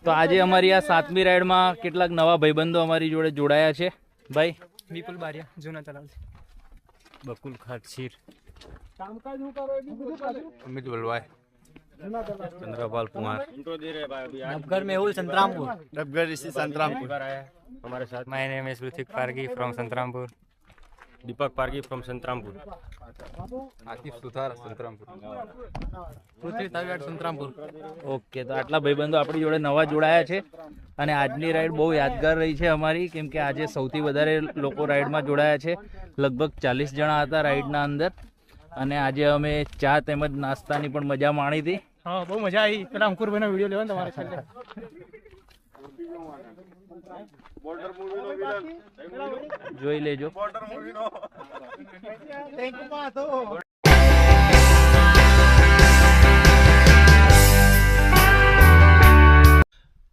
તો આજે અમારી આ 7મી રાઈડમાં કેટલાક નવા ભાઈબંધો અમારી જોડે જોડાયા છે. ભાઈ વિપુલ બારિયા જૂના તલાવ, બકુલ ખાટશીર, अमित बलवाई, चंद्रपाल कुमार, नवघर मेहुल संतरामपुर, डबगर ऋषि संतरामपुर, हमारे साथ my name is Hrithik Pargi from Santrampur, Deepak Pargi from Santrampur, Atif Suthar Santrampur, Prithvi Taviyad Santrampur. Okay, તો આટલા ભાઈબંધો આપણી જોડે નવા જોડાયા છે અને આજની રાઈડ બહુ યાદગાર રહી છે અમારી, કેમ કે આજે સૌથી વધારે લોકો રાઈડમાં જોડાયા છે. લગભગ 40 જણા હતા રાઈડના અંદર અને આજે અમે ચા તેમજ નાસ્તાની પણ મજા માણી હતી. હા, બહુ મજા આવી. પેલા અંકુરભાઈનો વિડીયો લેવાનો તમારે છેલ્લે. જોઈ લેજો.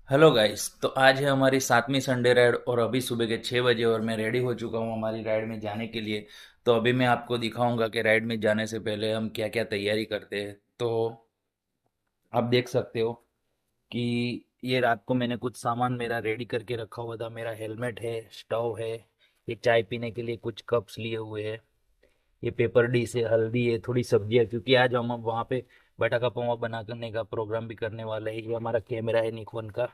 हेलो गाइस, तो आज है हमारी 7वीं संडे राइड और अभी सुबह के 6 बजे और मैं रेडी हो चुका हूँ हमारी राइड में जाने के लिए. तो अभी मैं आपको दिखाऊंगा कि राइड में जाने से पहले हम क्या क्या तैयारी करते हैं. तो आप देख सकते हो कि ये रात को मैंने कुछ सामान मेरा रेडी करके रखा हुआ था. मेरा हेलमेट है, स्टोव है, ये चाय पीने के लिए कुछ कप्स लिए हुए हैं, ये पेपर डिश है, हल्दी है, थोड़ी सब्जियाँ, क्योंकि आज हम वहाँ पे बटाका पौवा बना करने का प्रोग्राम भी करने वाले हैं. ये हमारा कैमरा है निकॉन का.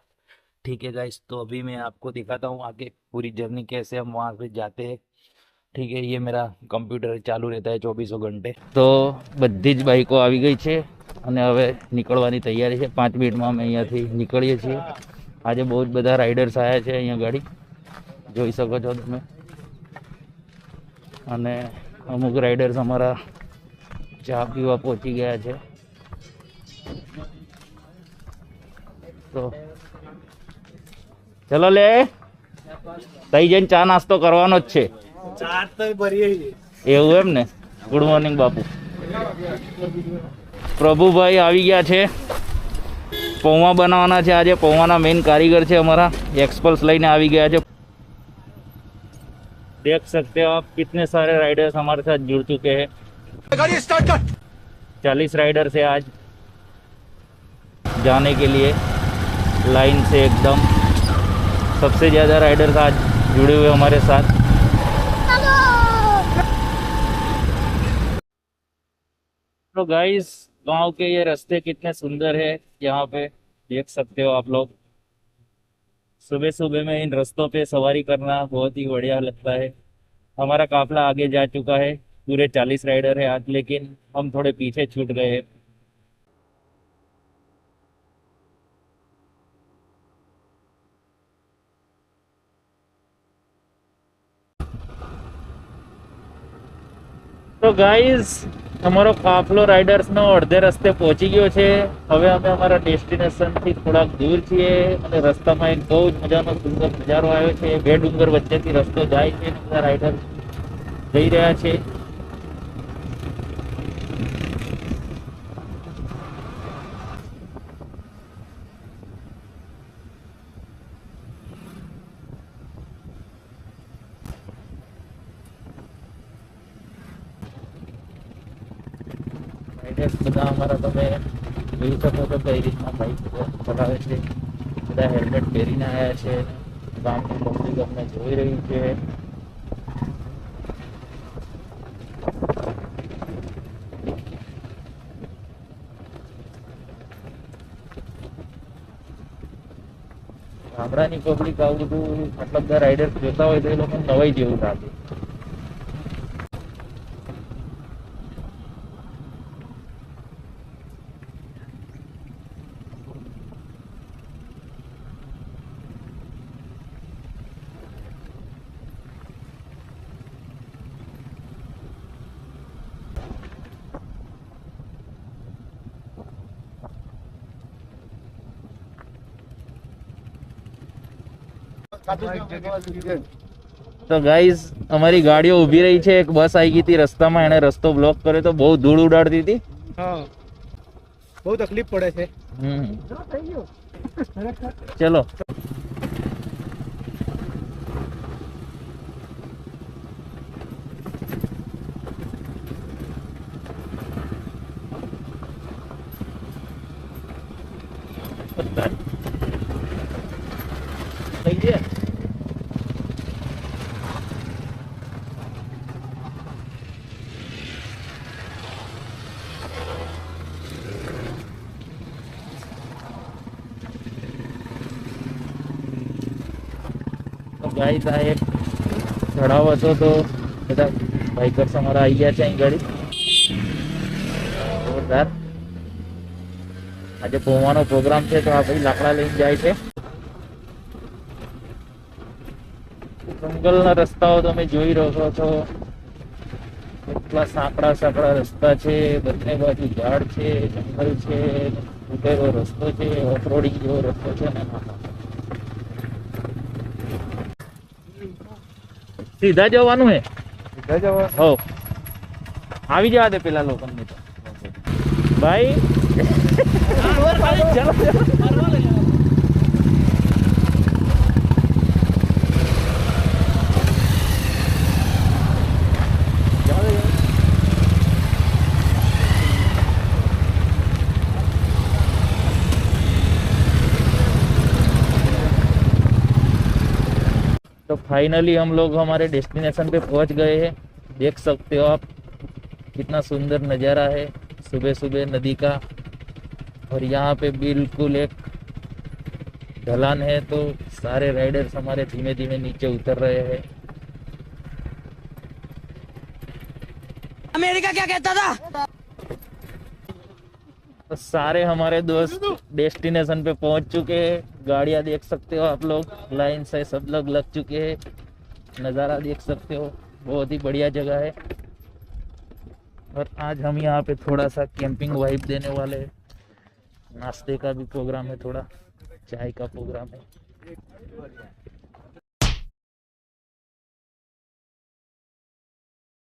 ठीक है गाइस, तो अभी मैं आपको दिखाता हूँ आगे पूरी जर्नी कैसे हम वहाँ पे जाते हैं. ठीक है, ये मेरा कम्प्यूटर चालू रहता है 24 घंटे. तो બધી જ બાઈકો આવી ગઈ છે અને હવે નીકળવાની તૈયારી છે. 5 મિનિટમાં અમે અહીંયાથી નીકળીએ છીએ. આજે બહુ જ બધા રાઇડર્સ આવ્યા છે અહીંયા ગાડી જોઈ શકો છો તમે, અને અમુક રાઇડર્સ અમારા ચા પીવા પહોંચી ગયા છે. તો ચલો લે, તઈ જઈને ચા નાસ્તો કરવાનો જ છે. એવું એમ ને. ગુડ મોર્નિંગ બાપુ. પ્રભુભાઈ આવી ગયા છે, પૌવા બનાવવાના છે આજે. પૌવાના મેઇન કારીગર છે અમારા, એક્સપલ્સ લઈને આવી ગયા છે. देख सकते हो आप कितने सारे राइडर्स हमारे साथ जुड़ चुके हैं. 40 राइडर्स है आज जाने के लिए लाइन से एकदम. सबसे ज़्यादा राइडर्स आज जुड़े हुए हमारे साथ. तो गाइस, गांव के ये रास्ते कितने सुंदर है, यहाँ पे देख सकते हो आप लोग. सुबह सुबह में इन रास्तों पे सवारी करना बहुत ही बढ़िया लगता है. हमारा काफला आगे जा चुका है, पूरे 40 राइडर है आज, लेकिन हम थोड़े पीछे छूट गए हैं. તો ગાઈઝ, અમારો કાફલો રાઇડર્સનો અડધે રસ્તે પહોંચી ગયો છે. હવે અમે અમારા ડેસ્ટિનેશનથી થોડાક દૂર છીએ અને રસ્તામાં એક બહુ જ મજાનો સુંદર નજારો આવ્યો છે. 2 ડુંગર વચ્ચેથી રસ્તો જાય છે, બધા રાઇડર જઈ રહ્યા છે. બધા અમારા તમે જોઈ શકો છો કઈ રીતના બાઇક ચલાવે છે. બધા હેલ્મેટ પહેરીને આવ્યા છે. ગામની પબ્લિક અમને જોઈ રહી છે. ગામડાની પબ્લિક આવું બધું મતલબ બધા રાઇડર્સ જોતા હોય તો એ લોકો નવાઈ જેવું લાગે. તો ગાઈઝ, અમારી ગાડીઓ ઊભી રહી છે. એક બસ આવી ગઈ હતી રસ્તામાં, એને રસ્તો બ્લોક કર્યો તો બહુ ધૂળ ઉડાડતી હતી. હા, બહુ તકલીફ પડે છે. ચલો. ગાઈસ આ એક ચઢાવ હતો તો બધા બાઇકર્સ અમારા આવી ગયા છે અહીં ગાડી જોરદાર. આજે પહોંચવાનો પ્રોગ્રામ છે તો આ ભાઈ લાકડા લઈને જાય છે. જંગલના રસ્તાઓ તમે જોઈ રહ્યો છો, એટલા સાંકડા રસ્તા છે, બંને બાજુ ઝાડ છે, જંગલ છે, તૂટેલો રસ્તો છે, ઓફરોડિંગ જેવો રસ્તો છે ને. સીધા જવાનું હે? હો આવી જવા દે પેલા લોકોને તો ભાઈ. तो फाइनली हम लोग हमारे डेस्टिनेशन पे पहुंच गए हैं. देख सकते हो आप कितना सुंदर नज़ारा है सुबह सुबह नदी का. और यहाँ पे बिल्कुल एक ढलान है तो सारे राइडर्स हमारे धीमे धीमे नीचे उतर रहे हैं. अमेरिका क्या कहता था? तो सारे हमारे दोस्त डेस्टिनेशन पे पहुंच चुके हैं. गाड़ियाँ देख सकते हो आप लोग, लाइन से सब लोग लग चुके हैं. नज़ारा देख सकते हो, बहुत ही बढ़िया जगह है. और आज हम यहाँ पे थोड़ा सा कैंपिंग वाइब देने वाले हैं. नाश्ते का भी प्रोग्राम है, थोड़ा चाय का प्रोग्राम है.